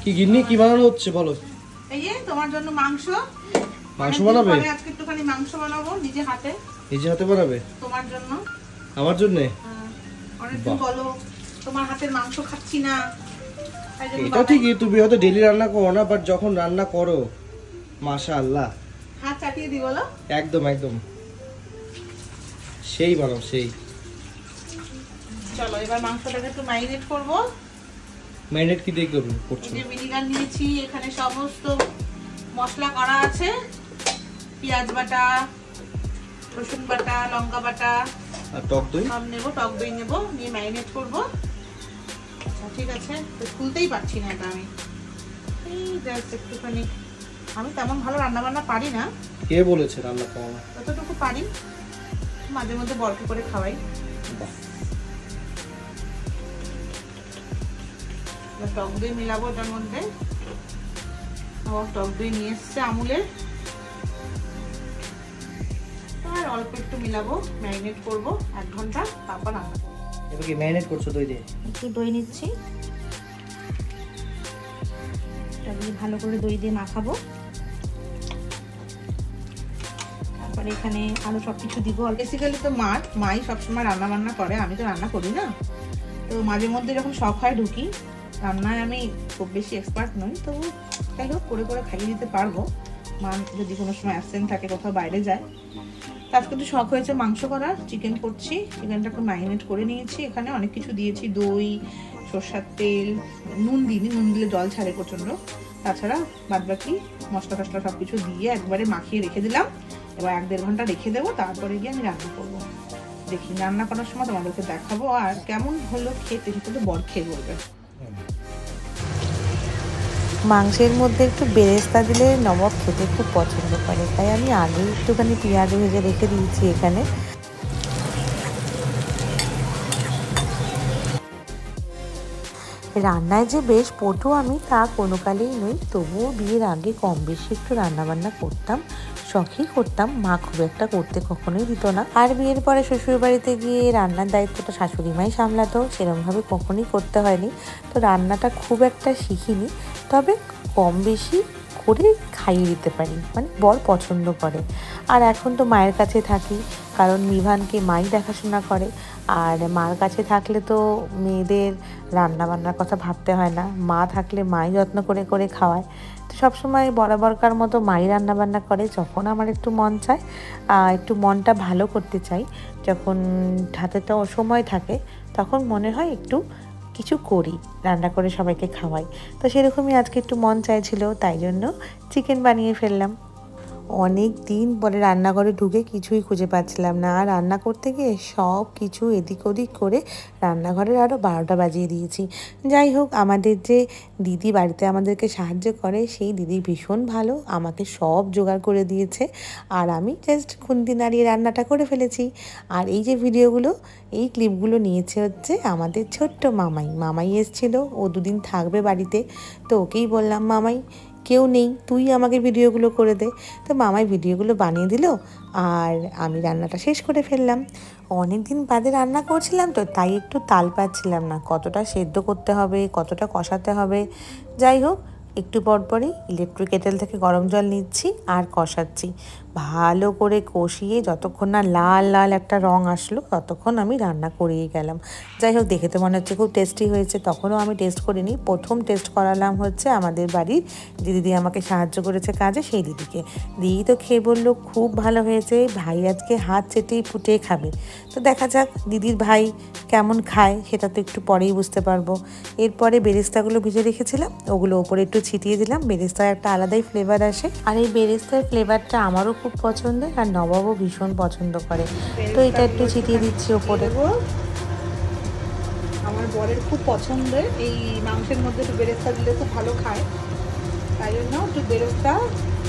কি গিন্নি কি বানানো হচ্ছে বলো? এই যে তোমার জন্য মাংস বানাবে? আজকে একটুখানি মাংস বানাবো নিজে হাতে বানাবে তোমার জন্য। আমার জন্য? অনেকদিন বলো তোমার হাতের মাংস খাচ্ছি না। এটা ঠিকই, তুমি হয়তো ডেইলি রান্না করো না, বাট যখন রান্না করো মাশাআল্লাহ হাত চাটিয়ে দি বলো। একদম একদম সেই বানাও সেই। চলো এবার মাংসটাকে একটু ম্যারিনেট করব। ম্যারিনেট কি দিয়ে করছো? যে ভিনেগার নিয়েছি, এখানে সমস্ত মশলা করা আছে, পেঁয়াজ বাটা, রসুন বাটা, লঙ্কা বাটা আর টক দই সব নেবো, টক দই নেবো, নিয়ে ম্যারিনেট করবো। আচ্ছা ঠিক আছে, তো খুলতেই পারছি না এটা আমি। এই জাস্ট একটুখানি, আমি তেমন ভালো রান্না বান্না পারি না। কে বলেছে রান্না পারো না? যতটুকু পারি মাঝে মধ্যে বরকে করে খাওয়াই। টক দই মিলাবো এটার মধ্যে। টক দই নিয়ে এসছে আমুলের, আর অল্প একটু মিলাবো, ম্যারিনেট করবো 1 ঘন্টা, তারপর রান্না করবো। এবার কি ম্যারিনেট করছো দই দিয়ে? একটু দই নিচ্ছি, এটা দিয়ে ভালো করে দই দিয়ে মাখাবো। তারপরে এখানে আরো সবকিছু দিব। বেসিক্যালি তো মাই সবসময় রান্না বান্না করে, আমি তো রান্না করি না। তো মাঝে মধ্যে যখন শখ হয় ঢুকি রান্নায়। আমি খুব বেশি এক্সপার্ট নই, তো যাই হোক করে করে খাইয়ে দিতে পারবো। মা যদি কোনো সময় অ্যাবসেন্ট থাকে, কোথাও বাইরে যায়। আজকে তো শখ হয়েছে মাংস করার, চিকেন করছি। চিকেনটাকে ম্যারিনেট করে নিয়েছি, এখানে অনেক কিছু দিয়েছি, দই, সরষের তেল, নুন দিইনি, নুন দিলে জল ছাড়ে প্রচণ্ড। তাছাড়া বাদবাকি মশলা টশলা সব কিছু দিয়ে একবারে মাখিয়ে রেখে দিলাম। এবার 1-1.5 ঘন্টা রেখে দেবো, তারপরে গিয়ে আমি রান্না করবো। দেখি রান্না করার সময় তোমাদেরকে দেখাবো, আর কেমন হলো খেতে সেটা তো বর খেয়ে বলবে। মাংসের মধ্যে একটু বেরেস্তা দিলে নবাব খেতে খুব পছন্দ করে, তাই আমি আগে একটুখানি পেঁয়াজ ভেজে রেখে দিয়েছি এখানে। রান্নায় যে বেশ পটু আমি তা কোনো কালেই নই, তবুও বিয়ের আগে কম বেশি একটু রান্নাবান্না করতাম, শখই করতাম। মা খুব একটা করতে কখনোই দিত না। আর বিয়ের পরে শ্বশুর বাড়িতে গিয়ে রান্নার দায়িত্বটা শাশুড়ি মাই সামলাতো, সেরকমভাবে কখনোই করতে হয়নি। তো রান্নাটা খুব একটা শিখিনি, তবে কম বেশি করে খাইয়ে দিতে পারি, মানে বর পছন্দ করে। আর এখন তো মায়ের কাছে থাকি, কারণ মিভানকে মাই দেখাশোনা করে। আর মার কাছে থাকলে তো মেয়েদের রান্নাবান্নার কথা ভাবতে হয় না, মা থাকলে মাই যত্ন করে করে খাওয়ায়। তো সবসময় বরাবরকার মতো মাই রান্নাবান্না করে। যখন আমার একটু মন চায়, একটু মনটা ভালো করতে চাই, যখন হাতে তো সময় থাকে, তখন মনে হয় একটু কিছু করি, রান্না করে সবাইকে খাওয়াই। তো সেরকমই আজকে একটু মন চাইছিল, তাই জন্য চিকেন বানিয়ে ফেললাম। অনেক দিন পরে রান্নাঘরে ঢুকে কিছুই খুঁজে পাচ্ছিলাম না, আর রান্না করতে গিয়ে সব কিছু এদিক ওদিক করে রান্নাঘরের আরও 12টা বাজিয়ে দিয়েছি। যাই হোক, আমাদের যে দিদি বাড়িতে আমাদেরকে সাহায্য করে, সেই দিদি ভীষণ ভালো, আমাকে সব জোগাড় করে দিয়েছে। আর আমি জাস্ট খুন্তি নাড়িয়ে রান্নাটা করে ফেলেছি। আর এই যে ভিডিওগুলো, এই ক্লিপগুলো নিয়েছে হচ্ছে আমাদের ছোট্ট মামাই এসেছিল, ও 2 দিন থাকবে বাড়িতে। তো ওকেই বললাম, মামাই কেউ নেই, তুই আমাকে ভিডিওগুলো করে দে। তো মামাই ভিডিওগুলো বানিয়ে দিল, আর আমি রান্নাটা শেষ করে ফেললাম। অনেক দিন বাদে রান্না করছিলাম তো, তাই একটু তাল পাচ্ছিলাম না, কতটা সেদ্ধ করতে হবে, কতটা কষাতে হবে। যাই হোক, একটু পরপরই ইলেকট্রিক কেটেল থেকে গরম জল নিচ্ছি আর কষাচ্ছি। ভালো করে কষিয়ে যতক্ষণ না লাল লাল একটা রং আসলো, ততক্ষণ আমি রান্না করেই গেলাম। যাই হোক, দেখে তো মনে হচ্ছে খুব টেস্টি হয়েছে। তখনও আমি টেস্ট করিনি, প্রথম টেস্ট করালাম হচ্ছে আমাদের বাড়ির যে দিদি আমাকে সাহায্য করেছে কাজে, সেই দিদিকে। দিদি তো খেয়ে বললো খুব ভালো হয়েছে, ভাই আজকে হাত চেটেই ফুটিয়ে খাবে। তো দেখা যাক দিদির ভাই কেমন খায়, সেটা তো একটু পরেই বুঝতে পারবো। এরপরে বেরেস্তাগুলো ভিজে রেখেছিলাম, ওগুলো ওপরে একটু ছিটিয়ে দিলাম, বেরেস্তার একটা আলাদাই ফ্লেভার আসে। আর এই বেরেস্তার ফ্লেভারটা আমারও খুব পছন্দের, আর নবাবও ভীষণ পছন্দ করে। তো এটা একটু ছিটিয়ে দিচ্ছি ওপরে। আমার বরের খুব পছন্দের, এই মাংসের মধ্যে একটু বেরেস্তা দিলে খুব ভালো খায়, তাই জন্য একটু বেরেস্তা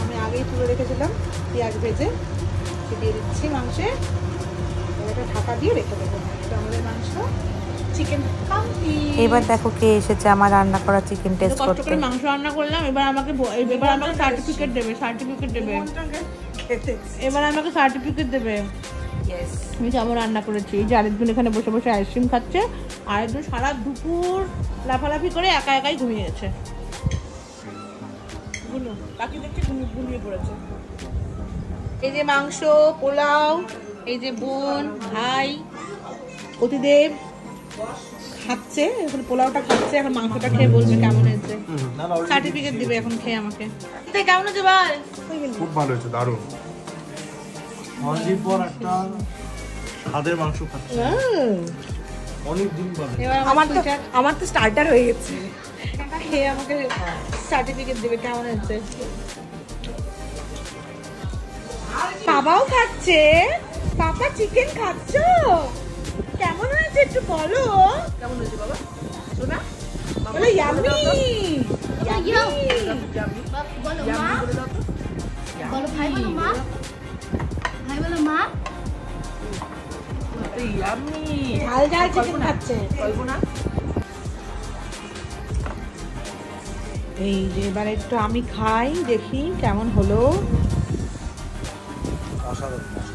আমি আগেই তুলে রেখেছিলাম, পেঁয়াজ ভেজে ছিটিয়ে দিচ্ছি মাংসে। এটা ঢাকা দিয়ে রেখে দেবো। এটা আমাদের মাংস চিকেন। এবার দেখো কে এসেছে আমার রান্না করা চিকেন টেস্ট করতে। কষ্ট করে মাংস রান্না করলাম, এবার আমাকে সার্টিফিকেট দেবে, এবার আমাকে সার্টিফিকেট দেবে। আমি কেমন রান্না করেছি। এই যে আরেকজন এখানে বসে বসে আইসক্রিম খাচ্ছে, আরেকজন সারা দুপুর লাফালাফি করে একা একাই ঘুমিয়ে গেছে। বাকি দেখতে ঘুমিয়ে পড়েছে। এই যে মাংস, পোলাও, এই যে বোন, ভাই, অতিদেব খাচ্ছে, এখন পোলাওটা খাচ্ছে, এখন মাংসটা খেয়ে বলবে কেমন হয়েছে। সার্টিফিকেট দিবে এখন খেয়ে আমাকে। কেমন হয়েছে বল? খুব ভালো হয়েছে, দারুণ। অনেকদিন পর একটা স্বাদের মাংস খাচ্ছি, অনেকদিন পর। এবার আমার তো স্টার্টার হয়ে গেছে, খেয়ে আমাকে সার্টিফিকেট দিবে কেমন হয়েছে। বাবাও খাচ্ছে, পাপা চিকেন খাচ্ছ, কেমন হয়েছে একটু বলো। কেমন হয়েছে বাবা? শোনা বলে ইয়াম্মি বলো মা, বলো ভাই, বলো মা, ভাই বলো মা। ঝাল ঝাল চিকেন খাচ্ছে। এই যে এবার একটু আমি খাই, দেখি কেমন হলো। অসাধারণ।